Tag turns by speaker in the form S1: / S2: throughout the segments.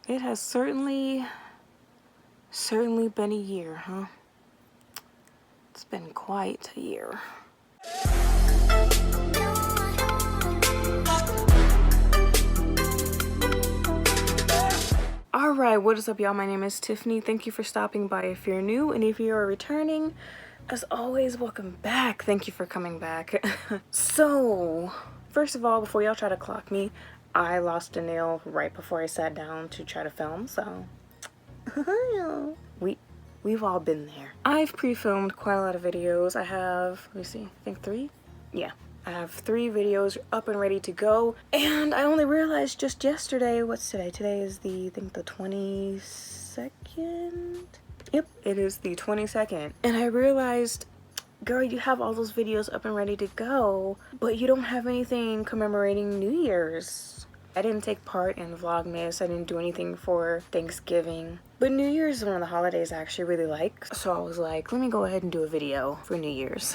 S1: It has certainly been a year, huh? It's been quite a year. Alright, what is up, y'all? My name is Tiffany. Thank you for stopping by if you're new, and if you are returning, as always, welcome back. Thank you for coming back. So, first of all, before y'all try to clock me, I lost a nail right before I sat down to try to film, so we've all been there. I've pre-filmed quite a lot of videos. I have, let me see, I think 3? Yeah. I have 3 videos up and ready to go, and I only realized just yesterday, what's today? Today is I think the 22nd? Yep, it is the 22nd. And I realized, girl, you have all those videos up and ready to go, but you don't have anything commemorating New Year's. I didn't take part in Vlogmas, I didn't do anything for Thanksgiving. But New Year's is one of the holidays I actually really like, so I was like, let me go ahead and do a video for New Year's.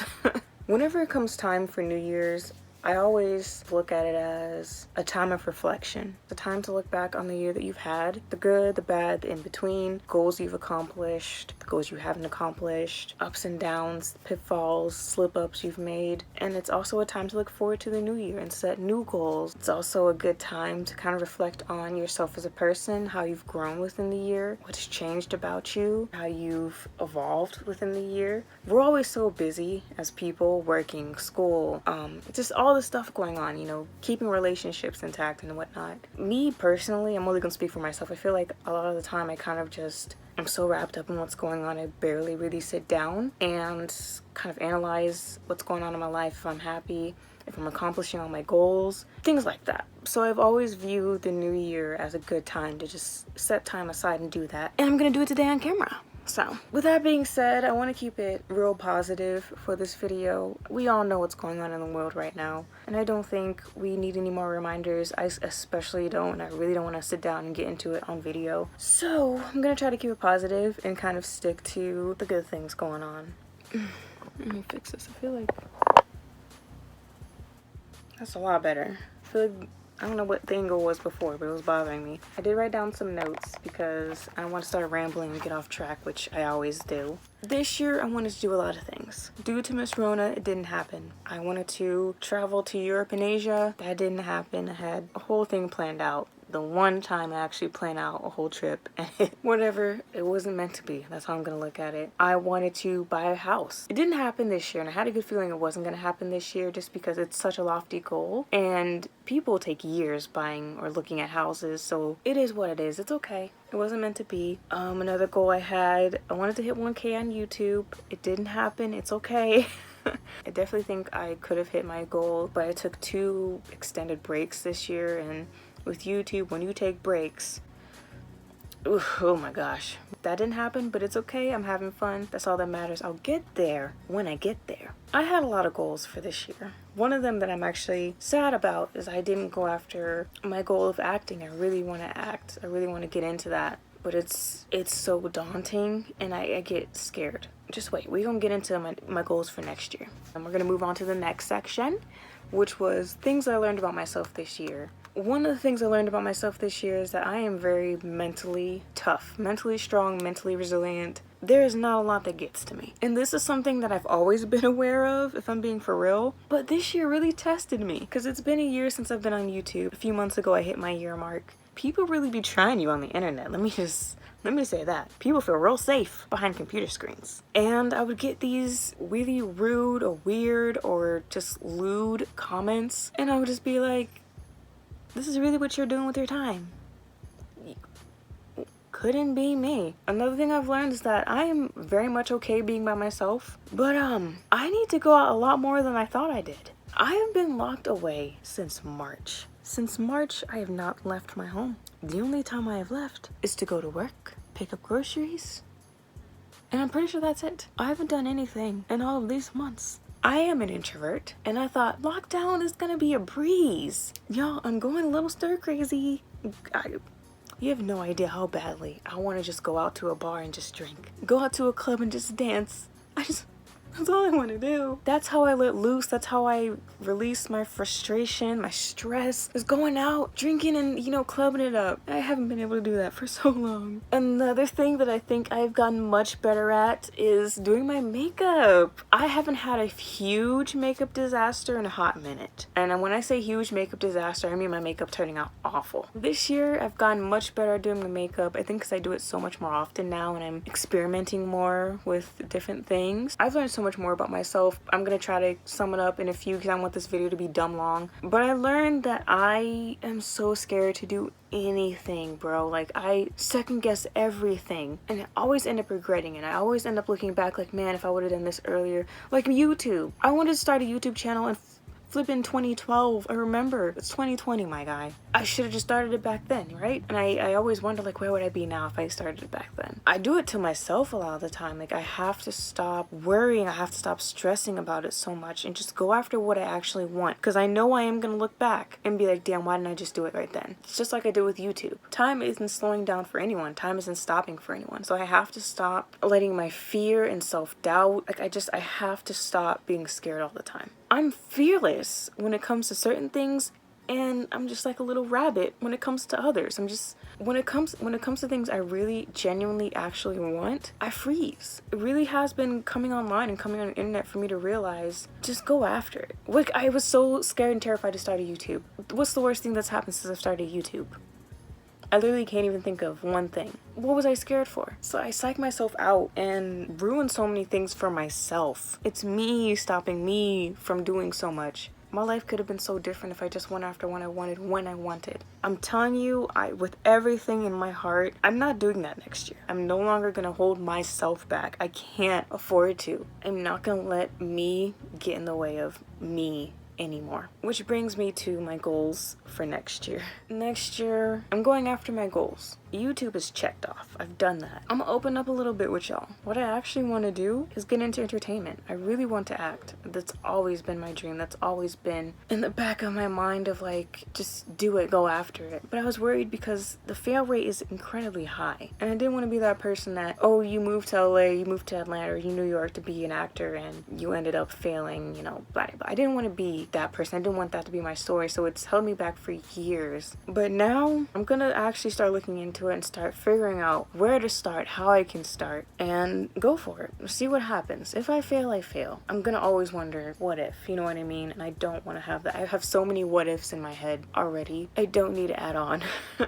S1: Whenever it comes time for New Year's, I always look at it as a time of reflection. The time to look back on the year that you've had, the good, the bad, the in-between, goals you've accomplished, the goals you haven't accomplished, ups and downs, pitfalls, slip-ups you've made. And it's also a time to look forward to the new year and set new goals. It's also a good time to kind of reflect on yourself as a person, how you've grown within the year, what's changed about you, how you've evolved within the year. We're always so busy as people, working, school, just all the stuff going on, you know, keeping relationships intact and whatnot. Me personally, I'm only gonna speak for myself. I feel like a lot of the time I kind of just, I'm so wrapped up in what's going on, I barely really sit down and kind of analyze what's going on in my life, if I'm happy, if I'm accomplishing all my goals, things like that. So I've always viewed the new year as a good time to just set time aside and do that. And I'm gonna do it today on camera. So, with that being said, I want to keep it real positive for this video. We all know what's going on in the world right now, and I don't think we need any more reminders. I especially don't. I really don't want to sit down and get into it on video. So, I'm going to try to keep it positive and kind of stick to the good things going on. Let me fix this. I feel like that's a lot better. I feel like, I don't know what the angle was before, but it was bothering me. I did write down some notes because I don't want to start rambling and get off track, which I always do. This year, I wanted to do a lot of things. Due to Miss Rona, it didn't happen. I wanted to travel to Europe and Asia. That didn't happen. I had a whole thing planned out. The one time I actually planned out a whole trip, and whatever, it wasn't meant to be. That's how I'm gonna look at it. I wanted to buy a house. It didn't happen this year, and I had a good feeling it wasn't gonna happen this year just because it's such a lofty goal, and people take years buying or looking at houses, so it is what it is. It's okay. It wasn't meant to be. Another goal I had, I wanted to hit 1K on YouTube. It didn't happen. It's okay. I definitely think I could have hit my goal, but I took 2 extended breaks this year, and with YouTube, when you take breaks, oof, oh my gosh, that didn't happen, but it's okay. I'm having fun. That's all that matters. I'll get there when I get there. I had a lot of goals for this year. One of them that I'm actually sad about is I didn't go after my goal of acting. I really want to act. I really want to get into that, but it's so daunting, and I get scared. Just wait. We're gonna get into my goals for next year, and we're gonna move on to the next section, which was things I learned about myself this year. One of the things I learned about myself this year is that I am very mentally tough, mentally strong, mentally resilient. There is not a lot that gets to me. And this is something that I've always been aware of, if I'm being for real. But this year really tested me, because it's been a year since I've been on YouTube. A few months ago, I hit my year mark. People really be trying you on the internet. Let me say that. People feel real safe behind computer screens. And I would get these really rude or weird or just lewd comments, and I would just be like, this is really what you're doing with your time. Couldn't be me. Another thing I've learned is that I am very much okay being by myself, but I need to go out a lot more than I thought I did. I have been locked away since March. Since March, I have not left my home. The only time I have left is to go to work, pick up groceries, and I'm pretty sure that's it. I haven't done anything in all of these months. I am an introvert, and I thought lockdown is gonna be a breeze. Y'all, I'm going a little stir crazy. You have no idea how badly I want to just go out to a bar and just drink. Go out to a club and just dance. That's all I want to do. That's how I let loose. That's how I release my frustration, my stress, is going out, drinking and, you know, clubbing it up. I haven't been able to do that for so long. Another thing that I think I've gotten much better at is doing my makeup. I haven't had a huge makeup disaster in a hot minute. And when I say huge makeup disaster, I mean my makeup turning out awful. This year, I've gotten much better at doing my makeup. I think because I do it so much more often now and I'm experimenting more with different things. I've learned so much more about myself. I'm gonna try to sum it up in a few because I want this video to be dumb long. But I learned that I am so scared to do anything, bro. Like, I second guess everything and I always end up regretting it. I always end up looking back like, man, if I would have done this earlier. Like YouTube. I wanted to start a YouTube channel and flipping 2012. I remember. It's 2020, my guy. I should have just started it back then, right? And I always wonder, like, where would I be now if I started it back then? I do it to myself a lot of the time. Like, I have to stop worrying. I have to stop stressing about it so much and just go after what I actually want. Because I know I am going to look back and be like, damn, why didn't I just do it right then? It's just like I did with YouTube. Time isn't slowing down for anyone. Time isn't stopping for anyone. So I have to stop letting my fear and self-doubt, like, I have to stop being scared all the time. I'm fearless when it comes to certain things, and I'm just like a little rabbit when it comes to others. I'm just, when it comes to things I really genuinely actually want, I freeze. It really has been coming online and coming on the internet for me to realize, just go after it. Like, I was so scared and terrified to start a YouTube. What's the worst thing that's happened since I've started YouTube? I literally can't even think of one thing. What was I scared for? So I psych myself out and ruin so many things for myself. It's me stopping me from doing so much. My life could have been so different if I just went after what I wanted when I wanted. I'm telling you, with everything in my heart, I'm not doing that next year. I'm no longer gonna hold myself back. I can't afford to. I'm not gonna let me get in the way of me anymore. Which brings me to my goals for next year. Next year, I'm going after my goals. YouTube is checked off. I've done that. I'm gonna open up a little bit with y'all. What I actually want to do is get into entertainment. I really want to act. That's always been my dream. That's always been in the back of my mind of like, just do it, go after it. But I was worried because the fail rate is incredibly high. And I didn't want to be that person that, oh, you moved to LA, you moved to Atlanta, or you New York to be an actor and you ended up failing, you know, blah, blah. I didn't want to be that person. I didn't want that to be my story. So it's held me back for years. But now I'm gonna actually start looking into it and start figuring out where to start, how I can start, and go for it. See what happens. If I fail, I fail. I'm gonna always wonder, what if? You know what I mean? And I don't want to have that. I have so many what ifs in my head already. I don't need to add on.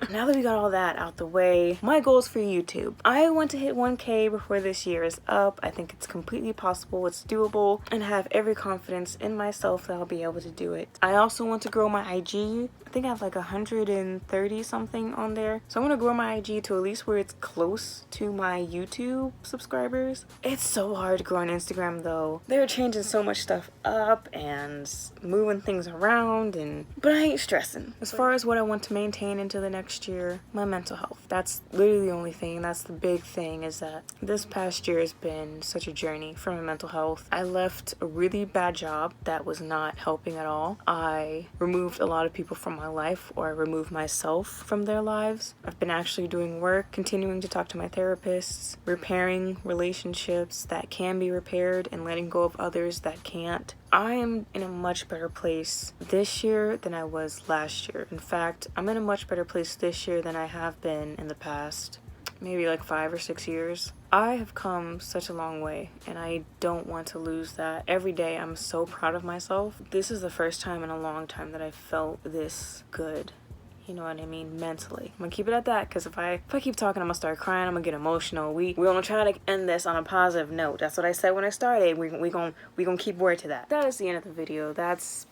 S1: Now that we got all that out the way, my goals for YouTube. I want to hit 1K before this year is up. I think it's completely possible. It's doable, and have every confidence in myself that I'll be able to do it. I also want to grow my IG. I think I have like 130 something on there. So I want to grow my IG to at least where it's close to my YouTube subscribers. It's so hard to grow on Instagram though. They're changing so much stuff up and moving things around, but I ain't stressing. As far as what I want to maintain into the next year, my mental health. That's literally the only thing. That's the big thing, is that this past year has been such a journey for my mental health. I left a really bad job that was not helping at all. I removed a lot of people from my life, or I removed myself from their lives. I've been actually doing work, continuing to talk to my therapists, repairing relationships that can be repaired, and letting go of others that can't. I am in a much better place this year than I was last year. In fact, I'm in a much better place this year than I have been in the past, maybe like 5 or 6 years. I have come such a long way, and I don't want to lose that. Every day I'm so proud of myself. This is the first time in a long time that I felt this good. You know what I mean? Mentally. I'm gonna keep it at that, because if I keep talking, I'm gonna start crying, I'm gonna get emotional. We're gonna try to end this on a positive note. That's what I said when I started. We gonna keep word to that. That is the end of the video.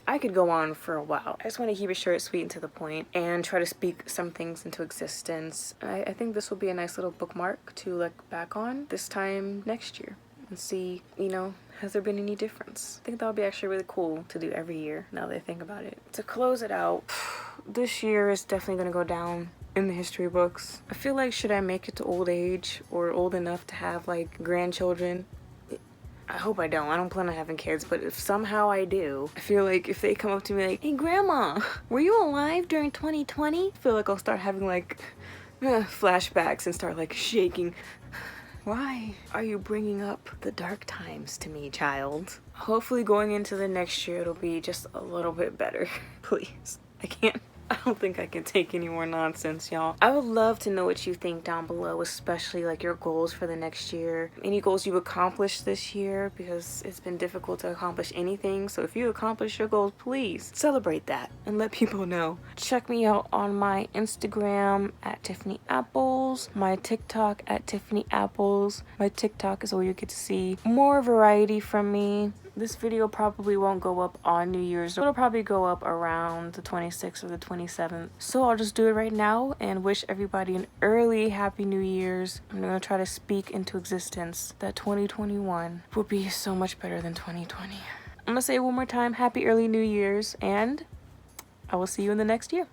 S1: I could go on for a while. I just want to keep it short, sweet, and to the point, and try to speak some things into existence. I think this will be a nice little bookmark to look back on this time next year and see, you know, has there been any difference? I think that would be actually really cool to do every year, now that I think about it. To close it out, this year is definitely gonna go down in the history books. I feel like, should I make it to old age or old enough to have like grandchildren? I hope I don't. I don't plan on having kids, but if somehow I do, I feel like if they come up to me like, hey grandma, were you alive during 2020? I feel like I'll start having like flashbacks and start like shaking. Why are you bringing up the dark times to me, child? Hopefully going into the next year, it'll be just a little bit better. Please. I don't think I can take any more nonsense, y'all. I would love to know what you think down below, especially like your goals for the next year. Any goals you accomplished this year, because it's been difficult to accomplish anything. So if you accomplish your goals, please celebrate that and let people know. Check me out on my Instagram at Tiffany Apples, my TikTok at Tiffany Apples. My TikTok is where you get to see more variety from me. This video probably won't go up on New Year's. It'll probably go up around the 26th or the 27th. So I'll just do it right now and wish everybody an early Happy New Year's. I'm gonna try to speak into existence that 2021 will be so much better than 2020. I'm gonna say it one more time, Happy Early New Year's, and I will see you in the next year.